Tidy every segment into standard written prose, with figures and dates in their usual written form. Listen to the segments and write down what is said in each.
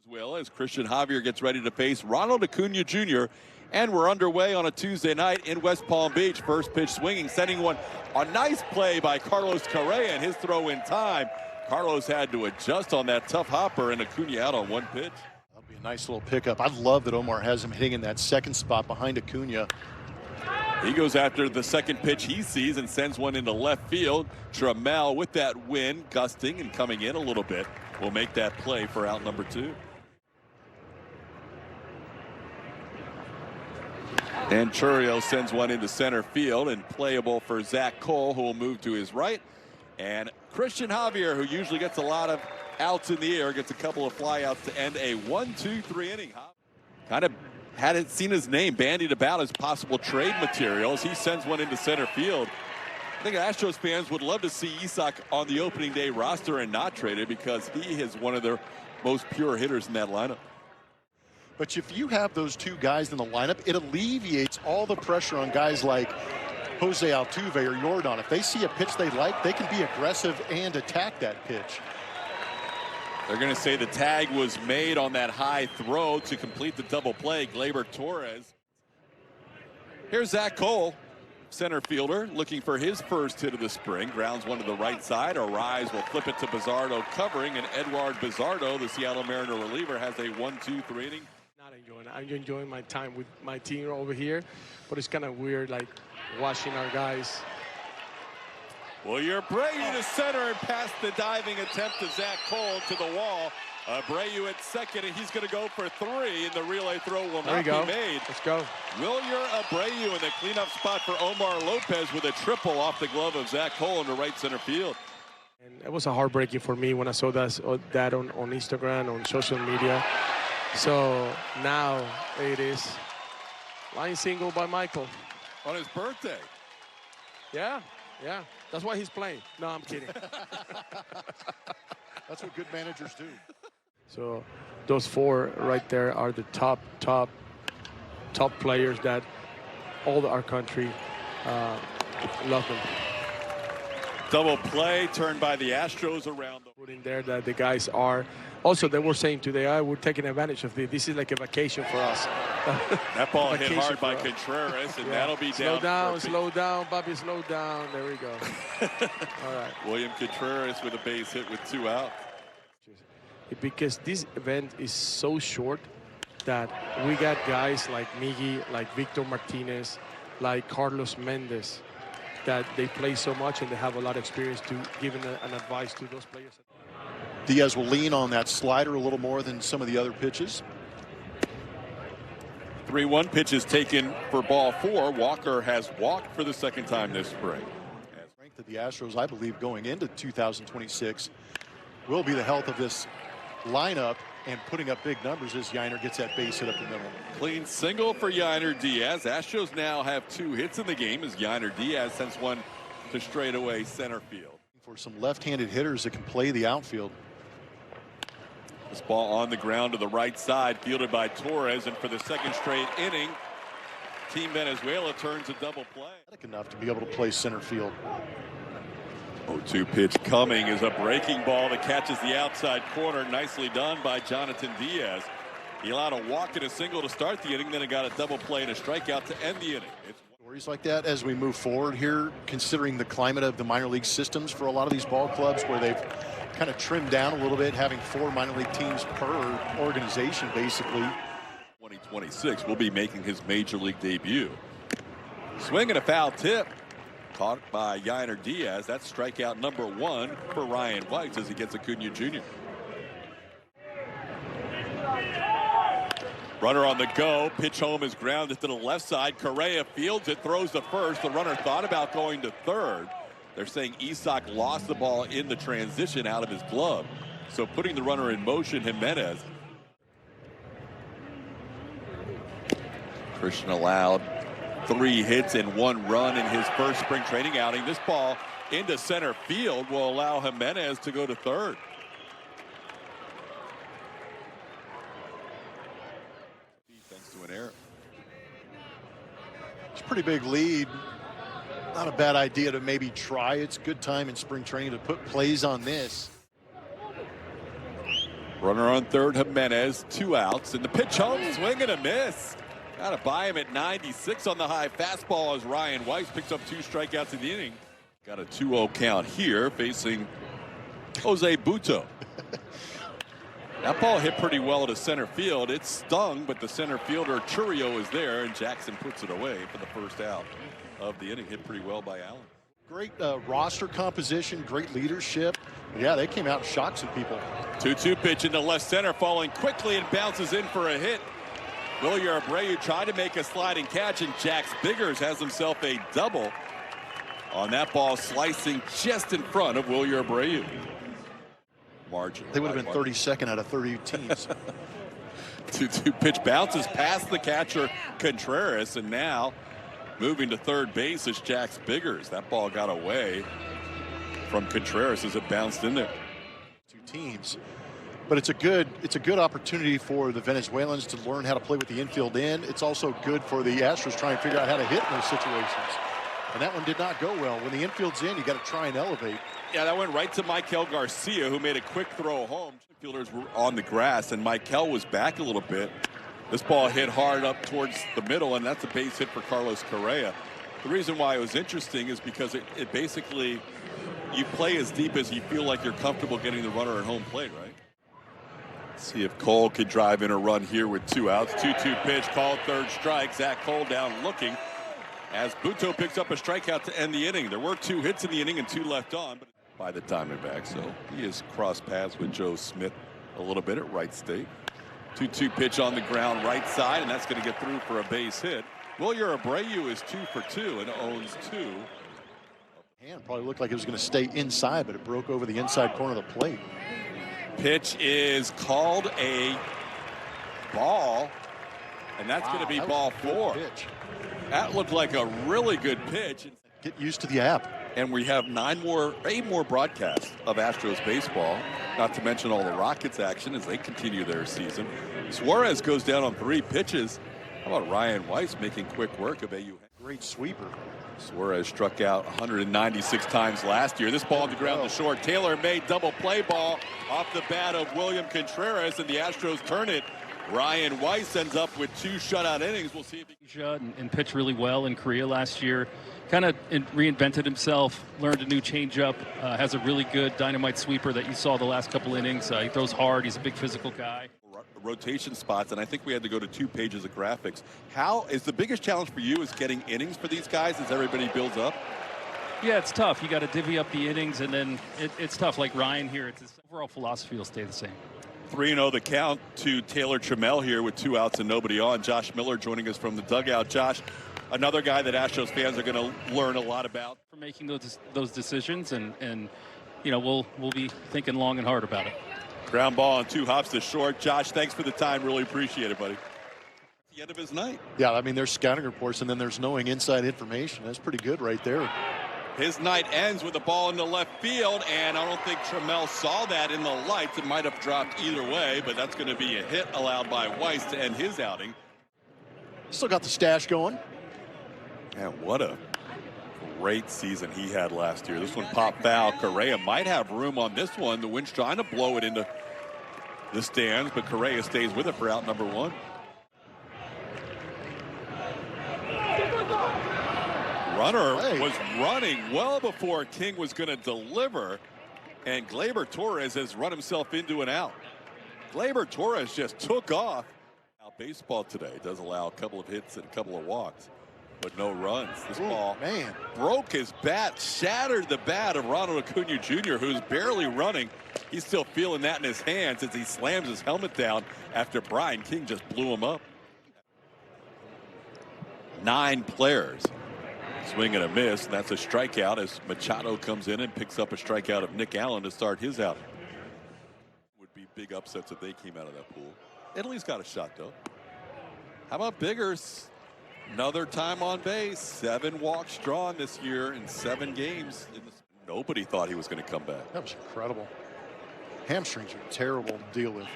Venezuela as Christian Javier gets ready to face Ronald Acuna Jr. And we're underway on a Tuesday night in West Palm Beach. First pitch swinging, sending one. A nice play by Carlos Correa and his throw in time. Carlos had to adjust on that tough hopper and Acuna out on one pitch. That'll be a nice little pickup. I love that Omar has him hitting in that second spot behind Acuna. He goes after the second pitch he sees and sends one into left field. Trammell with that wind gusting and coming in a little bit will make that play for out number 2. And Churio sends one into center field and playable for Zach Cole, who will move to his right. And Christian Javier, who usually gets a lot of outs in the air, gets a couple of flyouts to end a 1-2-3 inning. Kind of hadn't seen his name bandied about as possible trade materials. He sends one into center field. I think Astros fans would love to see Isak on the opening day roster and not traded, because he is one of their most pure hitters in that lineup. But if you have those two guys in the lineup, it alleviates all the pressure on guys like Jose Altuve or Yordan. If they see a pitch they like, they can be aggressive and attack that pitch. They're going to say the tag was made on that high throw to complete the double play. Gleyber Torres. Here's Zach Cole, center fielder, looking for his first hit of the spring. Grounds one to the right side. Arise will flip it to Bizardo covering, and Edward Bizardo, the Seattle Mariner reliever, has a 1-2-3 inning. Not enjoying it. I'm enjoying my time with my team over here, but it's kind of weird, like watching our guys. Well, Abreu to center and past the diving attempt of Zach Cole to the wall. Abreu at second, and he's going to go for 3, and the relay throw will not be made. Let's go. Wilyer Abreu in the cleanup spot for Omar Lopez with a triple off the glove of Zach Cole into right center field. And it was a heartbreaking for me when I saw that on Instagram, on social media. So now it is line single by Michael. On his birthday. Yeah. That's why he's playing. No, I'm kidding. That's what good managers do. So those 4 right there are the top players that all our country love them. Double play turned by the Astros around. Put in there that the guys are. Also, they were saying today, we're taking advantage of this. This is like a vacation for us. That ball hit hard by Contreras, and that'll be down. Slow down, Bobby, slow down. There we go. All right. William Contreras with a base hit with 2 out. Because this event is so short that we got guys like Miggy, like Victor Martinez, like Carlos Mendez, that they play so much and they have a lot of experience to give an advice to those players. Diaz will lean on that slider a little more than some of the other pitches. 3-1 pitch is taken for ball 4. Walker has walked for the second time this spring. Strength of the Astros, I believe, going into 2026 will be the health of this lineup and putting up big numbers as Yainer gets that base hit up the middle. Clean single for Yainer Diaz. Astros now have 2 hits in the game as Yainer Diaz sends one to straightaway center field. For some left-handed hitters that can play the outfield. This ball on the ground to the right side, fielded by Torres, and for the second straight inning, Team Venezuela turns a double play. Enough to be able to play center field. 0-2 pitch coming is a breaking ball that catches the outside corner. Nicely done by Jonathan Diaz. He allowed a walk and a single to start the inning, then it got a double play and a strikeout to end the inning. Stories like that as we move forward here, considering the climate of the minor league systems for a lot of these ball clubs where they've kind of trimmed down a little bit, having 4 minor league teams per organization basically. 2026 will be making his major league debut. Swing and a foul tip. Caught by Yainer Diaz. That's strikeout number 1 for Ryan White as he gets Acuna Jr. Runner on the go. Pitch home is grounded to the left side. Correa fields it, throws to first. The runner thought about going to third. They're saying Isak lost the ball in the transition out of his glove. So putting the runner in motion, Jimenez. Christian allowed 3 hits and 1 run in his first spring training outing. This ball into center field will allow Jimenez to go to third. Thanks to an error. It's a pretty big lead. Not a bad idea to maybe try. It's a good time in spring training to put plays on this. Runner on third, Jimenez, 2 outs, and the pitch home, swing and a miss. Got to buy him at 96 on the high fastball as Ryan Weiss picks up 2 strikeouts in the inning. Got a 2-0 count here facing Jose Butto. That ball hit pretty well to center field. It stung, but the center fielder Churio is there, and Jackson puts it away for the first out of the inning. Hit pretty well by Allen. Great roster composition, great leadership. Yeah, they came out and shocked some people. 2-2 pitch into left center, falling quickly and bounces in for a hit. Wilyer Abreu tried to make a sliding catch, and Jax Biggers has himself a double on that ball, slicing just in front of Wilyer Abreu. Margin. They would have been 32nd out of 30 teams. 2-2 pitch bounces past the catcher Contreras, and now moving to third base is Jax Biggers. That ball got away from Contreras as it bounced in there. 2 teams. But it's a good opportunity for the Venezuelans to learn how to play with the infield in. It's also good for the Astros trying to figure out how to hit in those situations. And that one did not go well. When the infield's in, you got to try and elevate. Yeah, that went right to Michael Garcia, who made a quick throw home. Fielders were on the grass, and Michael was back a little bit. This ball hit hard up towards the middle, and that's a base hit for Carlos Correa. The reason why it was interesting is because it basically, you play as deep as you feel like you're comfortable getting the runner at home plate, right? Let's see if Cole could drive in a run here with 2 outs. 2-2 pitch, called, third strike. Zach Cole down looking as Butto picks up a strikeout to end the inning. There were 2 hits in the inning and 2 left on by the Diamondbacks, so he has crossed paths with Joe Smith a little bit at Wright State. 2-2 pitch on the ground right side, and that's going to get through for a base hit. Wilyer Abreu is 2 for 2 and owns 2. Hand probably looked like it was going to stay inside, but it broke over the inside corner of the plate. Pitch is called a ball, and that's going to be ball 4. Pitch. That looked like a really good pitch. Get used to the app. And we have 8 more broadcasts of Astros baseball, not to mention all the Rockets action as they continue their season. Suarez goes down on 3 pitches. How about Ryan Weiss making quick work of AU? Great sweeper. Suarez struck out 196 times last year. This ball on the ground to short. Taylor made double play ball off the bat of William Contreras, and the Astros turn it. Ryan Weiss ends up with 2 shutout innings. We'll see if he and pitched really well in Korea last year. Kind of reinvented himself, learned a new changeup, has a really good dynamite sweeper that you saw the last couple innings. He throws hard. He's a big physical guy. Rotation spots, and I think we had to go to 2 pages of graphics. How is the biggest challenge for you is getting innings for these guys as everybody builds up? Yeah, it's tough. You got to divvy up the innings, and then it's tough. Like Ryan here, his overall philosophy will stay the same. 3-0 the count to Taylor Trammell here with 2 outs and nobody on. Josh Miller joining us from the dugout. Josh, another guy that Astros fans are going to learn a lot about. For making those decisions, and you know, we'll be thinking long and hard about it. Ground ball on 2 hops to short. Josh, thanks for the time. Really appreciate it, buddy. The end of his night. Yeah, I mean, there's scouting reports, and then there's knowing inside information. That's pretty good right there. His night ends with a ball into left field, and I don't think Trammell saw that in the lights. It might have dropped either way, but that's going to be a hit allowed by Weiss to end his outing. Still got the stash going. Man, what a great season he had last year. This one popped foul. Correa might have room on this one. The wind's trying to blow it into the stands, but Correa stays with it for out number 1. Runner was running well before King was going to deliver, and Gleyber Torres has run himself into an out. Gleyber Torres just took off. Now baseball today does allow a couple of hits and a couple of walks, but no runs. This ball broke his bat, shattered the bat of Ronald Acuna Jr., who's barely running. He's still feeling that in his hands as he slams his helmet down after Brian King just blew him up. 9 players. Swing and a miss, and that's a strikeout as Machado comes in and picks up a strikeout of Nick Allen to start his outing. Would be big upsets if they came out of that pool. Italy's got a shot, though. How about Biggers? Another time on base. 7 walks drawn this year in 7 games. Nobody thought he was going to come back. That was incredible. Hamstrings are terrible to deal with.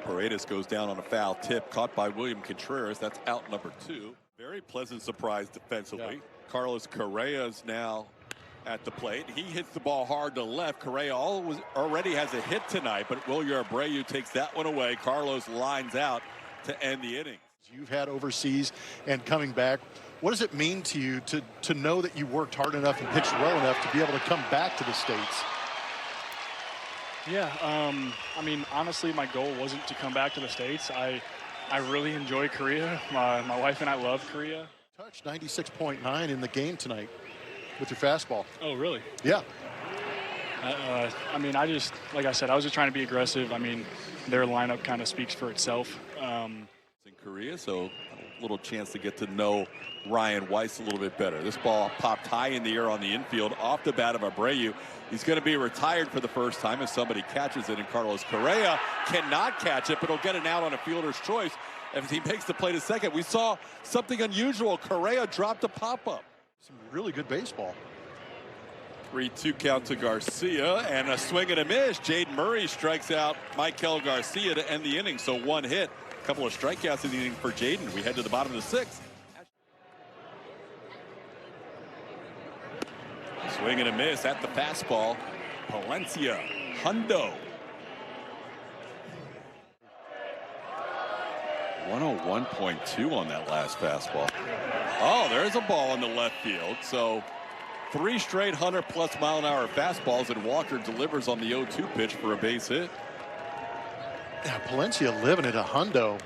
Paredes goes down on a foul tip caught by William Contreras. That's out number 2. Very pleasant surprise defensively. Yeah. Carlos Correa is now at the plate. He hits the ball hard to left. Correa already has a hit tonight, but Wilyer Abreu takes that one away. Carlos lines out to end the inning. You've had overseas and coming back. What does it mean to you to know that you worked hard enough and pitched well enough to be able to come back to the States? Yeah, I mean, honestly, my goal wasn't to come back to the States. I really enjoy Korea. My wife and I love Korea. Touch 96.9 in the game tonight with your fastball. Oh, really? Yeah. I mean, like I said, I was just trying to be aggressive. I mean, their lineup kind of speaks for itself. In Korea, so a little chance to get to know Ryan Weiss a little bit better. This ball popped high in the air on the infield off the bat of Abreu. He's going to be retired for the first time as somebody catches it, and Carlos Correa cannot catch it, but he'll get it out on a fielder's choice as he makes the play to second. We saw something unusual. Correa dropped a pop-up. Some really good baseball. 3-2 count to Garcia, and a swing and a miss. Jaden Murray strikes out Michael Garcia to end the inning, so one hit. A couple of strikeouts in the inning for Jaden. We head to the bottom of the sixth. Swing and a miss at the fastball. Palencia, Hundo. 101.2 on that last fastball. Oh, there's a ball in the left field. So 3 straight 100+ mile-an-hour fastballs, and Walker delivers on the 0-2 pitch for a base hit. Yeah, Palencia living at a hundo.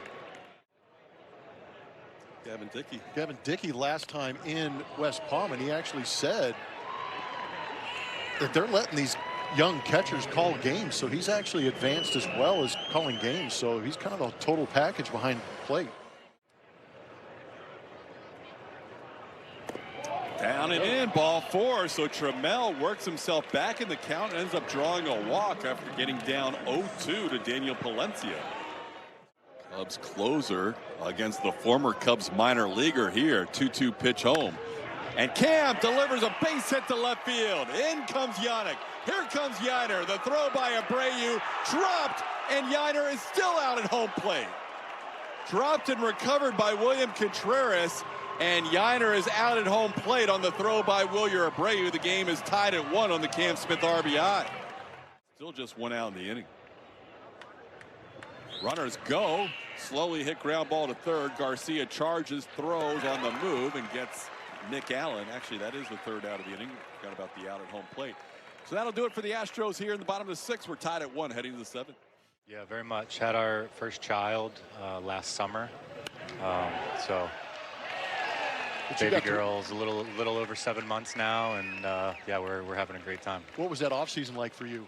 Gavin Dickey last time in West Palm, and he actually said that they're letting these young catchers call games, so he's actually advanced as well as calling games, so he's kind of a total package behind the plate. Down and in, ball 4. So Trammell works himself back in the count and ends up drawing a walk after getting down 0-2 to Daniel Palencia. Cubs closer against the former Cubs minor leaguer here. 2-2 pitch home. And Cam delivers a base hit to left field. In comes Yannick. Here comes Yiner. The throw by Abreu dropped, and Yiner is still out at home plate. Dropped and recovered by William Contreras. And Yiner is out at home plate on the throw by Wilyer Abreu. The game is tied at 1 on the Cam Smith RBI. Still just 1 out in the inning. Runners go. Slowly hit ground ball to third. Garcia charges, throws on the move, and gets Nick Allen. Actually, that is the 3rd out of the inning. Forgot about the out at home plate. So that'll do it for the Astros here in the bottom of the 6th. We're tied at 1 heading to the 7th. Yeah, very much. Had our first child last summer. So baby girl's a little over 7 months now, and yeah, we're having a great time. What was that offseason like for you?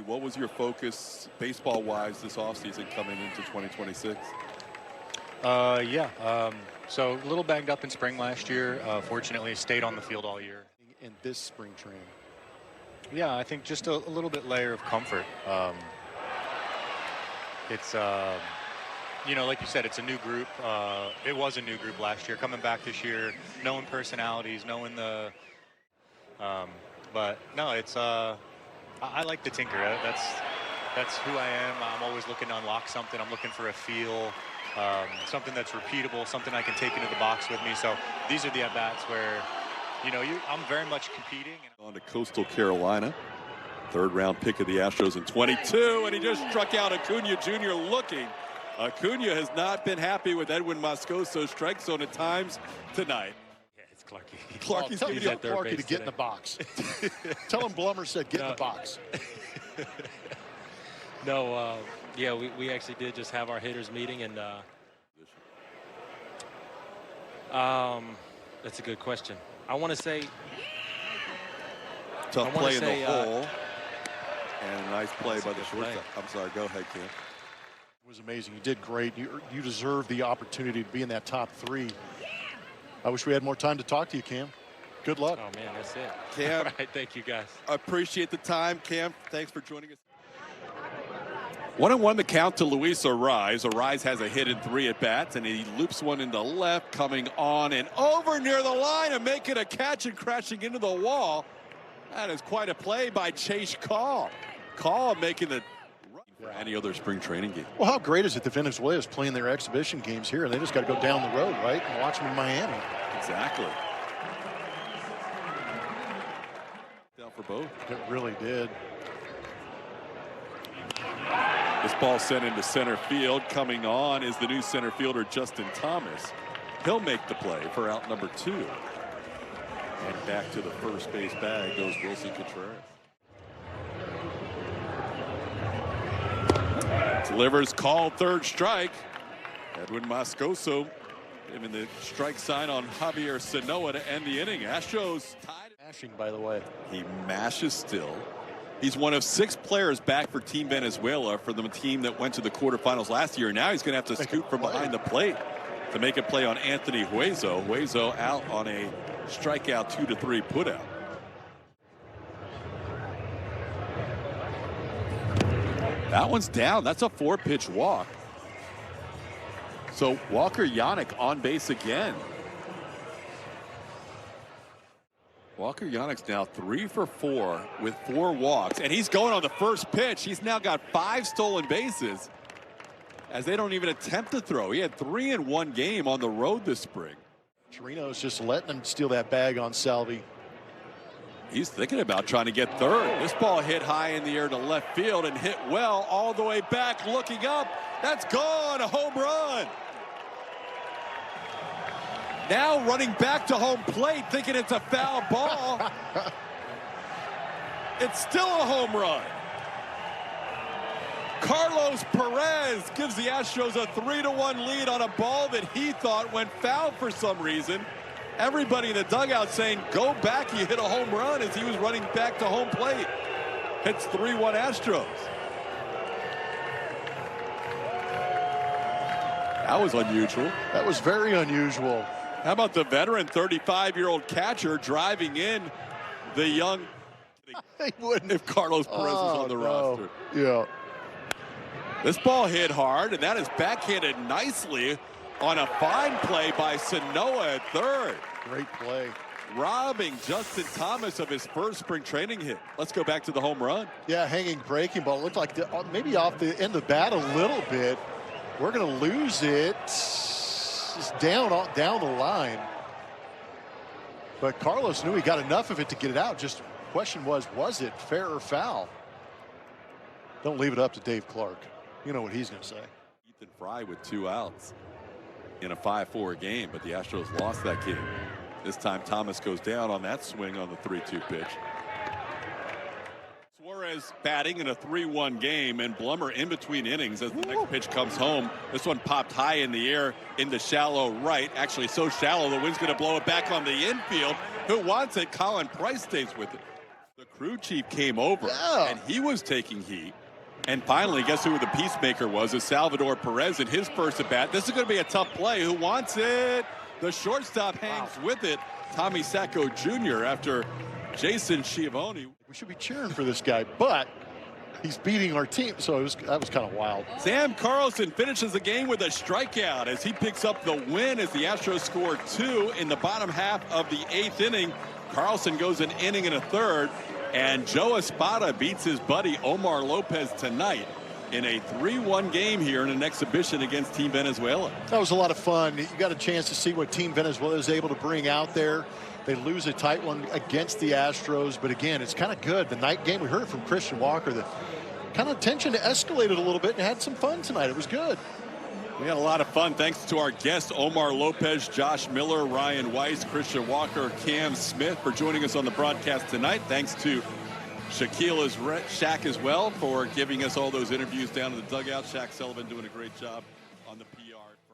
What was your focus baseball-wise this offseason coming into 2026? Yeah, so a little banged up in spring last year. Fortunately, stayed on the field all year. In this spring training? Yeah, I think just a little bit layer of comfort. It's you know, like you said, it's a new group. It was a new group last year. Coming back this year, knowing personalities, knowing the but no, it's I like to tinker. That's who I am. I'm always looking to unlock something. I'm looking for a feel, something that's repeatable, something I can take into the box with me. So these are the at-bats where, you know, I'm very much competing. On to Coastal Carolina. 3rd round pick of the Astros in 22, and he just struck out Acuna Jr. looking. Acuna has not been happy with Edwin Moscoso's strike zone at times tonight. Yeah, it's Clarky. Clarky's Tell gonna Clarky to get in the box. Tell him Blummer said get in the box. No, yeah, we actually did just have our hitters meeting, and that's a good question. I want to say tough play in the hole, and a nice play by the shortstop. I'm sorry, go ahead, Cam. It was amazing. You did great. You deserve the opportunity to be in that top 3. I wish we had more time to talk to you, Cam. Good luck. Oh man, that's it. Cam, all right, thank you guys. I appreciate the time, Cam. Thanks for joining us. 1-1 the count to Luis Arraez. Arraez has a hit in 3 at bats, and he loops one into left, coming on and over near the line and making a catch and crashing into the wall. That is quite a play by Chase Call. Call making the run for any other spring training game. Well, how great is it that Venezuela is playing their exhibition games here, and they just got to go down the road, right, and watch them in Miami? Exactly. for both. It really did. This ball sent into center field. Coming on is the new center fielder, Justin Thomas. He'll make the play for out number 2. And back to the first base bag goes Wilson Contreras. Delivers, called, third strike. Edwin Moscoso giving the strike sign on Javier Sanoa to end the inning. Astros tied. Mashing, by the way. He mashes still. He's one of 6 players back for Team Venezuela, for the team that went to the quarterfinals last year. Now he's going to have to scoot from behind the plate to make a play on Anthony Hueso. Hueso out on a strikeout 2-3 putout. That one's down. That's a 4-pitch walk. So Walker Yannick on base again. Walker Yannick's now 3 for 4 with 4 walks, and he's going on the first pitch. He's now got 5 stolen bases, as they don't even attempt to throw. He had 3 in 1 game on the road this spring. Chirino's just letting him steal that bag on Salvi. He's thinking about trying to get third. This ball hit high in the air to left field and hit well all the way back, looking up. That's gone, a home run. Now running back to home plate, thinking it's a foul ball. It's still a home run. Carlos Perez gives the Astros a 3-1 lead on a ball that he thought went foul for some reason. Everybody in the dugout saying, go back, you hit a home run, as he was running back to home plate. Hits 3-1 Astros. That was unusual. That was very unusual. How about the veteran 35-year-old catcher driving in the young? They wouldn't. If Carlos Perez was on the roster. Yeah. This ball hit hard, and that is backhanded nicely on a fine play by Sanoa at third. Great play. Robbing Justin Thomas of his first spring training hit. Let's go back to the home run. Yeah, hanging breaking ball. Looked like maybe off the end of the bat a little bit. We're going to lose it. Just down the line. But Carlos knew he got enough of it to get it out. Just question was it fair or foul? Don't leave it up to Dave Clark. You know what he's going to say. Ethan Fry with 2 outs in a 5-4 game, but the Astros lost that game. This time Thomas goes down on that swing on the 3-2 pitch. Suarez batting in a 3-1 game, and Blummer in between innings as the next pitch comes home. This one popped high in the air into shallow right. Actually so shallow the wind's going to blow it back on the infield. Who wants it? Colin Price stays with it. The crew chief came over, and he was taking heat. And finally, guess who the peacemaker was? Is Salvador Perez in his first at bat. This is going to be a tough play. Who wants it? The shortstop hangs with it. Tommy Sacco Jr. after Jason Schiavone. We should be cheering for this guy, but he's beating our team, so that was kind of wild. Sam Carlson finishes the game with a strikeout as he picks up the win as the Astros score 2 in the bottom half of the 8th inning. Carlson goes an inning and a third, and Joe Espada beats his buddy Omar Lopez tonight in a 3-1 game here in an exhibition against Team Venezuela. That was a lot of fun. You got a chance to see what Team Venezuela is able to bring out there. They lose a tight one against the Astros, but again, it's kind of good. The night game, we heard it from Christian Walker, that kind of tension escalated a little bit and had some fun tonight. It was good. We had a lot of fun thanks to our guests, Omar Lopez, Josh Miller, Ryan Weiss, Christian Walker, Cam Smith, for joining us on the broadcast tonight. Thanks to Shaq as well for giving us all those interviews down in the dugout. Shaq Sullivan doing a great job on the PR.